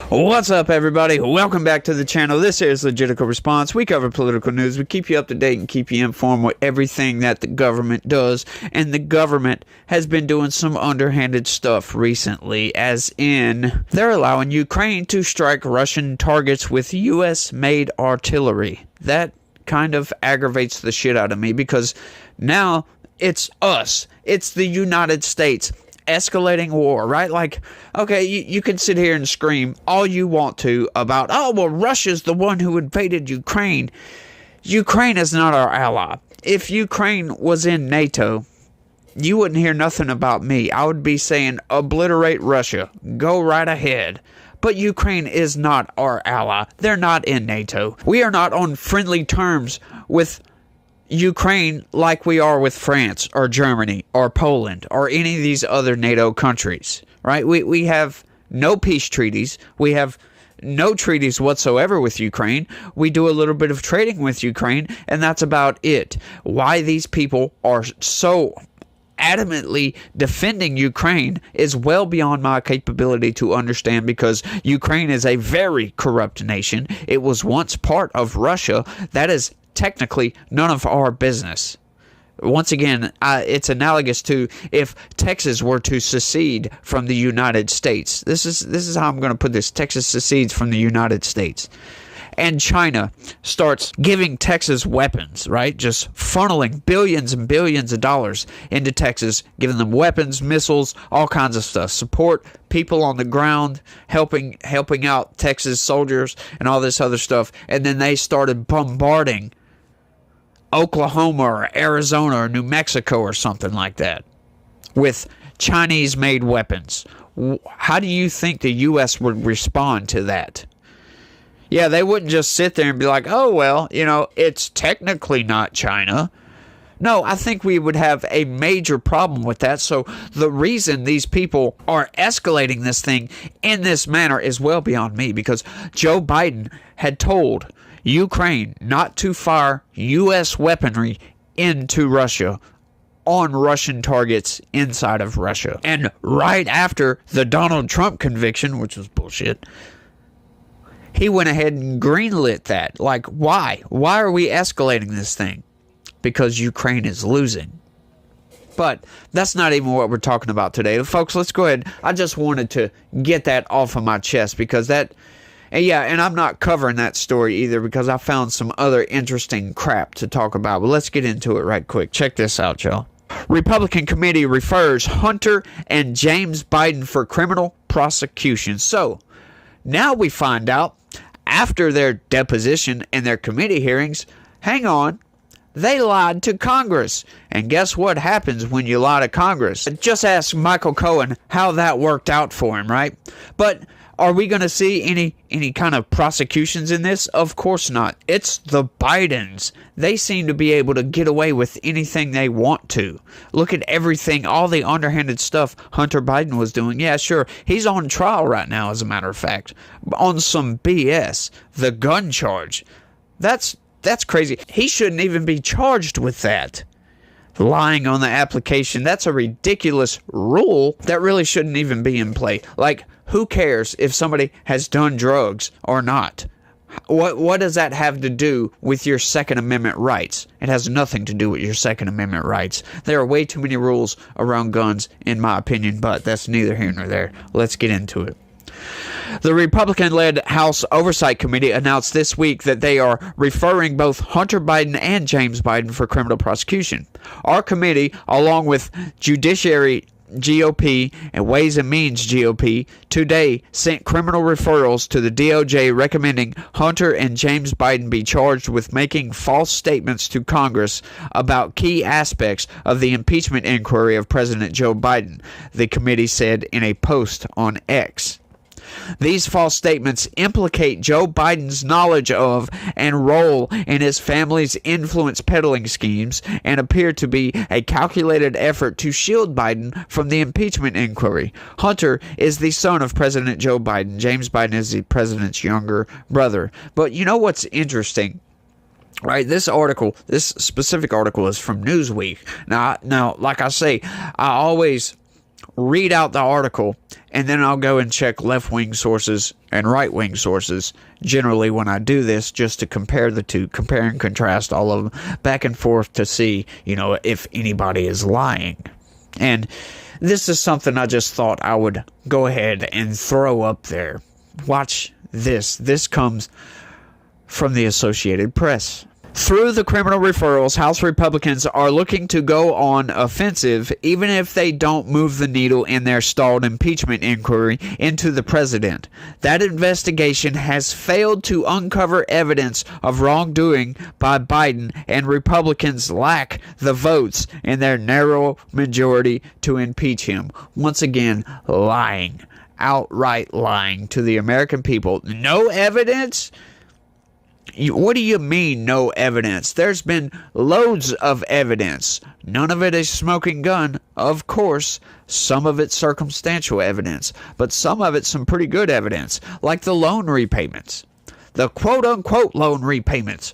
What's up, everybody? Welcome back to the channel. This is Legitical Response. We cover political news. We keep you up to date and keep you informed with everything that the government does. And the government has been doing some underhanded stuff recently, as in they're allowing Ukraine to strike Russian targets with U.S.-made artillery. That kind of aggravates the shit out of me because now it's us. It's the United States escalating war, right? Like, okay, you can sit here and scream all you want to about, oh, well, Russia's the one who invaded Ukraine. Ukraine is not our ally. If Ukraine was in NATO, you wouldn't hear nothing about me. I would be saying, obliterate Russia. Go right ahead. But Ukraine is not our ally. They're not in NATO. We are not on friendly terms with Ukraine like we are with France or Germany or Poland or any of these other NATO countries, right? We have no peace treaties. We have no treaties whatsoever with Ukraine. We do a little bit of trading with Ukraine, and that's about it. Why these people are so adamantly defending Ukraine is well beyond my capability to understand, because Ukraine is a very corrupt nation. It was once part of Russia. That is technically none of our business. Once again, it's analogous to if Texas were to secede from the United States. This is how I'm going to put this. Texas secedes from the United States. And China starts giving Texas weapons, right? Just funneling billions and billions of dollars into Texas, giving them weapons, missiles, all kinds of stuff. Support people on the ground, helping out Texas soldiers and all this other stuff. And then they started bombarding Oklahoma or Arizona or New Mexico or something like that with Chinese-made weapons. How do you think the U.S. would respond to that? Yeah, they wouldn't just sit there and be like, oh, well, it's technically not China. No, I think we would have a major problem with that. So the reason these people are escalating this thing in this manner is well beyond me, because Joe Biden had told Ukraine not to fire U.S. weaponry into Russia on Russian targets inside of Russia. And right after the Donald Trump conviction, which was bullshit, he went ahead and greenlit that. Like, why? Why are we escalating this thing? Because Ukraine is losing. But that's not even what we're talking about today. Folks, let's go ahead. I just wanted to get that off of my chest, because that... And I'm not covering that story either, because I found some other interesting crap to talk about. But let's get into it right quick. Check this out, y'all. Republican committee refers Hunter and James Biden for criminal prosecution. So, now we find out, after their deposition and their committee hearings, hang on, they lied to Congress. And guess what happens when you lie to Congress? Just ask Michael Cohen how that worked out for him, right? But are we going to see any kind of prosecutions in this? Of course not. It's the Bidens. They seem to be able to get away with anything they want to. Look at everything, all the underhanded stuff Hunter Biden was doing. Yeah, sure, he's on trial right now, as a matter of fact, on some BS. The gun charge. That's crazy. He shouldn't even be charged with that. Lying on the application. That's a ridiculous rule that really shouldn't even be in play. Like, who cares if somebody has done drugs or not? What does that have to do with your Second Amendment rights? It has nothing to do with your Second Amendment rights. There are way too many rules around guns, in my opinion, but that's neither here nor there. Let's get into it. The Republican-led House Oversight Committee announced this week that they are referring both Hunter Biden and James Biden for criminal prosecution. Our committee, along with Judiciary GOP and Ways and Means GOP, today sent criminal referrals to the DOJ recommending Hunter and James Biden be charged with making false statements to Congress about key aspects of the impeachment inquiry of President Joe Biden, the committee said in a post on X. These false statements implicate Joe Biden's knowledge of and role in his family's influence peddling schemes and appear to be a calculated effort to shield Biden from the impeachment inquiry. Hunter is the son of President Joe Biden. James Biden is the president's younger brother. But you know what's interesting? Right, this specific article is from Newsweek. Now, like I say, I always read out the article, and then I'll go and check left-wing sources and right-wing sources generally when I do this, just to compare the two, compare and contrast all of them back and forth to see, if anybody is lying. And this is something I just thought I would go ahead and throw up there. Watch this. This comes from the Associated Press. Through the criminal referrals, House Republicans are looking to go on offensive even if they don't move the needle in their stalled impeachment inquiry into the president. That investigation has failed to uncover evidence of wrongdoing by Biden, and Republicans lack the votes in their narrow majority to impeach him. Once again, lying. Outright lying to the American people. No evidence? What do you mean, no evidence? There's been loads of evidence. None of it is smoking gun, of course. Some of it's circumstantial evidence, but some of it's some pretty good evidence, like the loan repayments. The quote-unquote loan repayments.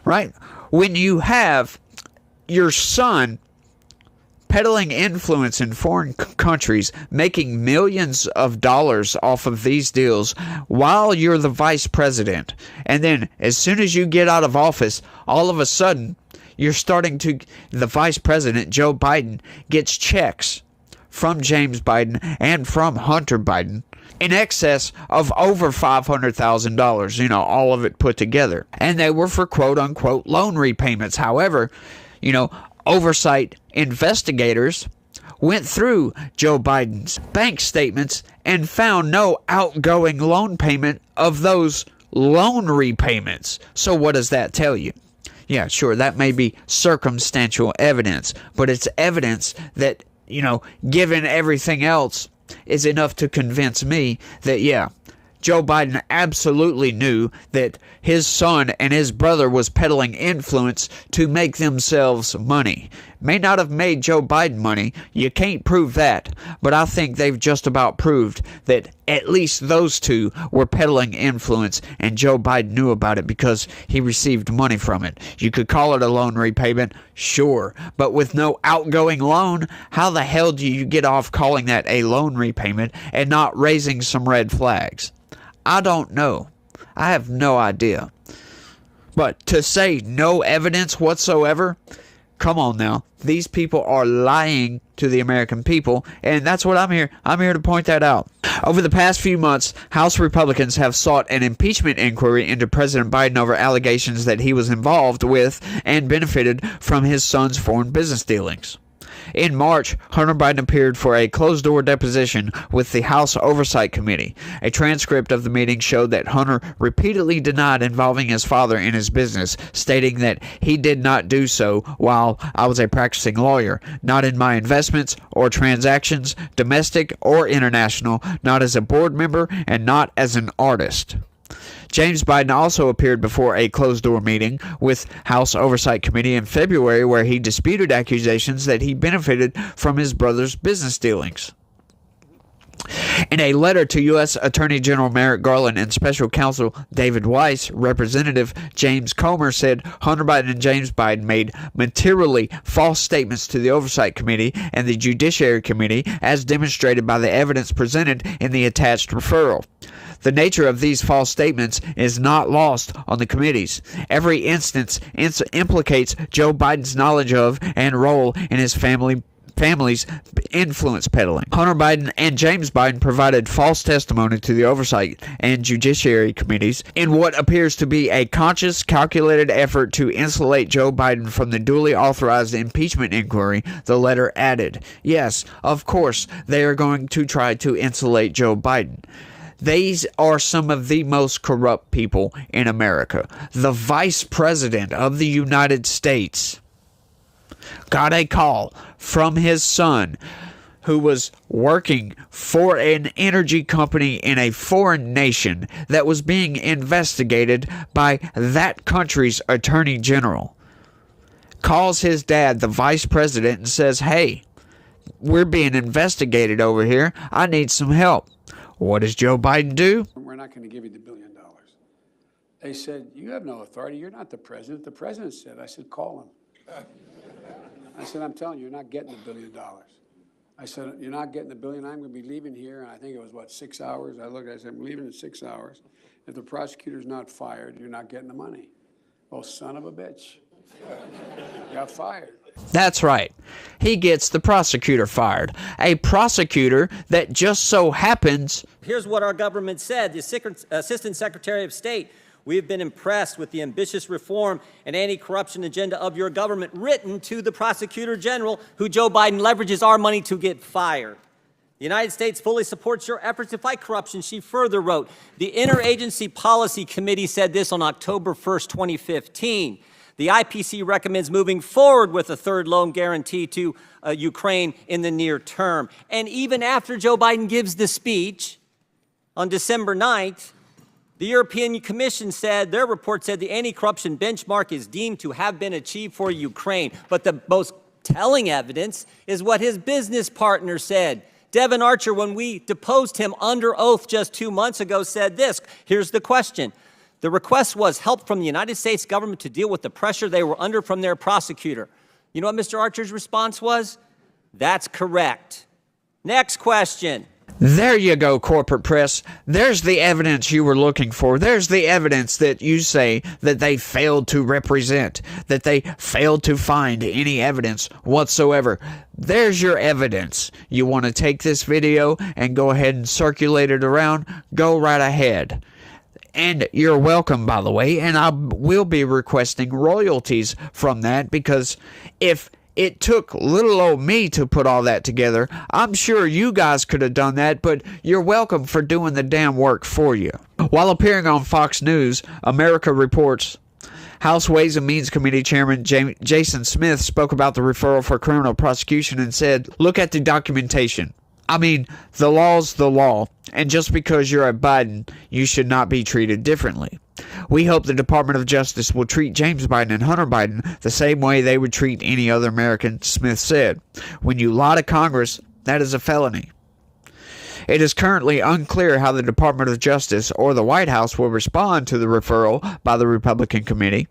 Right? When you have your son peddling influence in foreign countries, making millions of dollars off of these deals while you're the vice president. And then as soon as you get out of office, all of a sudden, the vice president, Joe Biden, gets checks from James Biden and from Hunter Biden in excess of over $500,000, all of it put together. And they were for quote-unquote loan repayments. However, oversight investigators went through Joe Biden's bank statements and found no outgoing loan payment of those loan repayments. So what does that tell you? Yeah, sure, that may be circumstantial evidence, but it's evidence that, given everything else, is enough to convince me that, yeah, Joe Biden absolutely knew that his son and his brother was peddling influence to make themselves money. May not have made Joe Biden money. You can't prove that. But I think they've just about proved that at least those two were peddling influence, and Joe Biden knew about it because he received money from it. You could call it a loan repayment, sure. But with no outgoing loan, how the hell do you get off calling that a loan repayment and not raising some red flags? I don't know. I have no idea. But to say no evidence whatsoever, come on now. These people are lying to the American people, and that's what I'm here to point that out. Over the past few months, House Republicans have sought an impeachment inquiry into President Biden over allegations that he was involved with and benefited from his son's foreign business dealings. In March, Hunter Biden appeared for a closed-door deposition with the House Oversight Committee. A transcript of the meeting showed that Hunter repeatedly denied involving his father in his business, stating that he did not do so while I was a practicing lawyer, not in my investments or transactions, domestic or international, not as a board member, and not as an artist. James Biden also appeared before a closed-door meeting with House Oversight Committee in February where he disputed accusations that he benefited from his brother's business dealings. In a letter to U.S. Attorney General Merrick Garland and Special Counsel David Weiss, Representative James Comer said Hunter Biden and James Biden made materially false statements to the Oversight Committee and the Judiciary Committee as demonstrated by the evidence presented in the attached referral. The nature of these false statements is not lost on the committees. Every instance implicates Joe Biden's knowledge of and role in his family's influence peddling. Hunter Biden and James Biden provided false testimony to the Oversight and Judiciary Committees in what appears to be a conscious, calculated effort to insulate Joe Biden from the duly authorized impeachment inquiry, the letter added. Yes, of course, they are going to try to insulate Joe Biden. These are some of the most corrupt people in America. The Vice President of the United States got a call from his son who was working for an energy company in a foreign nation that was being investigated by that country's attorney general. Calls his dad, the vice president, and says, "Hey, we're being investigated over here. I need some help." What does Joe Biden do? We're not going to give you the $1 billion. They said, "You have no authority. You're not the president." The president said, I said, "Call him." I said, "I'm telling you, you're not getting the $1 billion. I said, you're not getting the billion. I'm going to be leaving here. And I think it was, what, 6 hours? I looked, I said, I'm leaving in 6 hours. If the prosecutor's not fired, you're not getting the money. Oh, son of a bitch. Got fired. That's right. He gets the prosecutor fired. A prosecutor that just so happens... Here's what our government said. The Assistant Secretary of State, we have been impressed with the ambitious reform and anti-corruption agenda of your government, written to the Prosecutor General, who Joe Biden leverages our money to get fired. The United States fully supports your efforts to fight corruption, she further wrote. The Interagency Policy Committee said this on October 1st, 2015. The IPC recommends moving forward with a third loan guarantee to Ukraine in the near term. And even after Joe Biden gives the speech on December 9th, the European Commission said, their report said the anti-corruption benchmark is deemed to have been achieved for Ukraine. But the most telling evidence is what his business partner said. Devin Archer, when we deposed him under oath just 2 months ago, said this. Here's the question. The request was help from the United States government to deal with the pressure they were under from their prosecutor. You know what Mr. Archer's response was? That's correct. Next question. There you go, corporate press. There's the evidence you were looking for. There's the evidence that you say that they failed to represent, that they failed to find any evidence whatsoever. There's your evidence. You want to take this video and go ahead and circulate it around? Go right ahead. And you're welcome, by the way, and I will be requesting royalties from that, because if it took little old me to put all that together, I'm sure you guys could have done that, but you're welcome for doing the damn work for you. While appearing on Fox News, America Reports, House Ways and Means Committee Chairman Jason Smith spoke about the referral for criminal prosecution and said, look at the documentation. I mean, the law's the law, and just because you're a Biden, you should not be treated differently. We hope the Department of Justice will treat James Biden and Hunter Biden the same way they would treat any other American, Smith said. When you lie to Congress, that is a felony. It is currently unclear how the Department of Justice or the White House will respond to the referral by the Republican committee.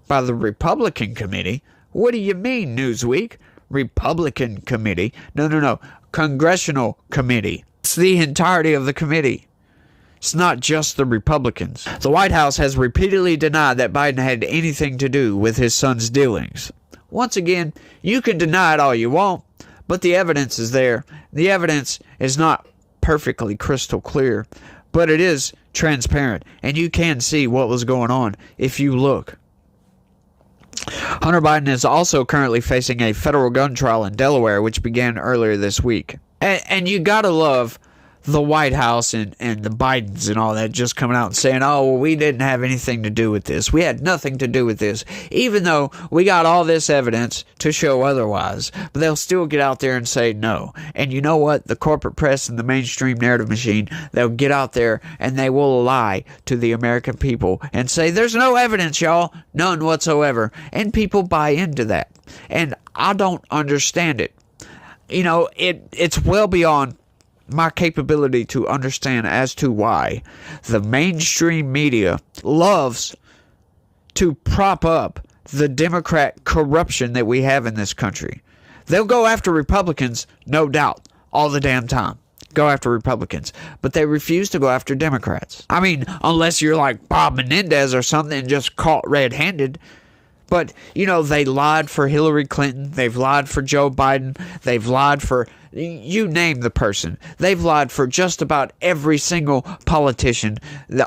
By the Republican committee? What do you mean, Newsweek? Republican committee? No. Congressional committee. It's the entirety of the committee. It's not just the Republicans. The White House has repeatedly denied that Biden had anything to do with his son's dealings. Once again, you can deny it all you want, but the evidence is there. The evidence is not perfectly crystal clear, but it is transparent, and you can see what was going on if you look. Hunter Biden is also currently facing a federal gun trial in Delaware, which began earlier this week. And you gotta love the White House and the Bidens and all that just coming out and saying, oh, well, we didn't have anything to do with this. We had nothing to do with this, even though we got all this evidence to show otherwise. But they'll still get out there and say no. And you know what? The corporate press and the mainstream narrative machine, they'll get out there and they will lie to the American people and say, there's no evidence, y'all. None whatsoever. And people buy into that. And I don't understand it. You know, it's well beyond my capability to understand as to why the mainstream media loves to prop up the Democrat corruption that we have in this country. They'll go after Republicans, no doubt, all the damn time. Go after Republicans, but they refuse to go after Democrats. I mean, unless you're like Bob Menendez or something and just caught red-handed. But, you know, they lied for Hillary Clinton. They've lied for Joe Biden. They've lied for, you name the person. They've lied for just about every single politician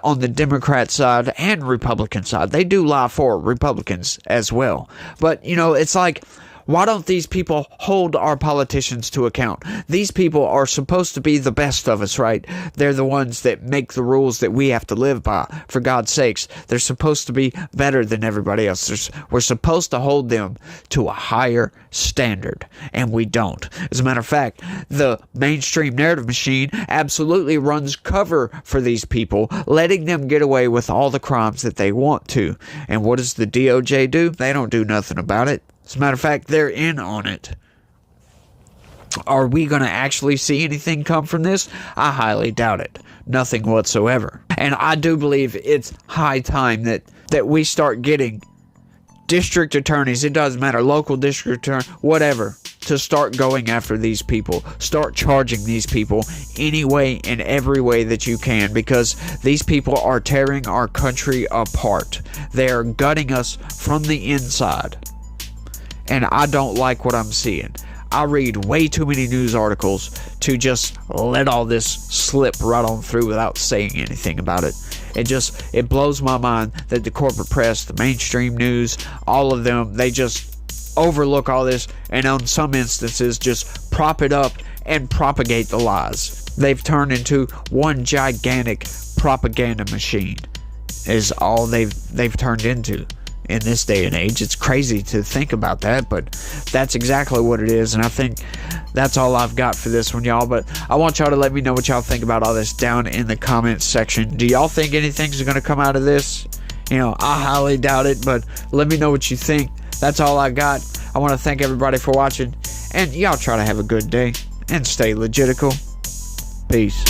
on the Democrat side and Republican side. They do lie for Republicans as well. But, you know, it's like, why don't these people hold our politicians to account? These people are supposed to be the best of us, right? They're the ones that make the rules that we have to live by, for God's sakes. They're supposed to be better than everybody else. We're supposed to hold them to a higher standard, and we don't. As a matter of fact, the mainstream narrative machine absolutely runs cover for these people, letting them get away with all the crimes that they want to. And what does the DOJ do? They don't do nothing about it. As a matter of fact, they're in on it. Are we going to actually see anything come from this? I highly doubt it. Nothing whatsoever. And I do believe it's high time that we start getting district attorneys, it doesn't matter, local district attorney, whatever, to start going after these people. Start charging these people any way and every way that you can, because these people are tearing our country apart. They are gutting us from the inside. And I don't like what I'm seeing. I read way too many news articles to just let all this slip right on through without saying anything about it. It blows my mind that the corporate press, the mainstream news, all of them, they just overlook all this and on some instances just prop it up and propagate the lies. They've turned into one gigantic propaganda machine is all they've turned into in this day and age. It's crazy to think about that, but that's exactly what it is. And I think that's all I've got for this one, y'all. But I want y'all to let me know what y'all think about all this down in the comments section. Do y'all think anything's going to come out of this? You know, I highly doubt it, but let me know what you think. That's all I got. I want to thank everybody for watching, and y'all try to have a good day and stay legitical. Peace.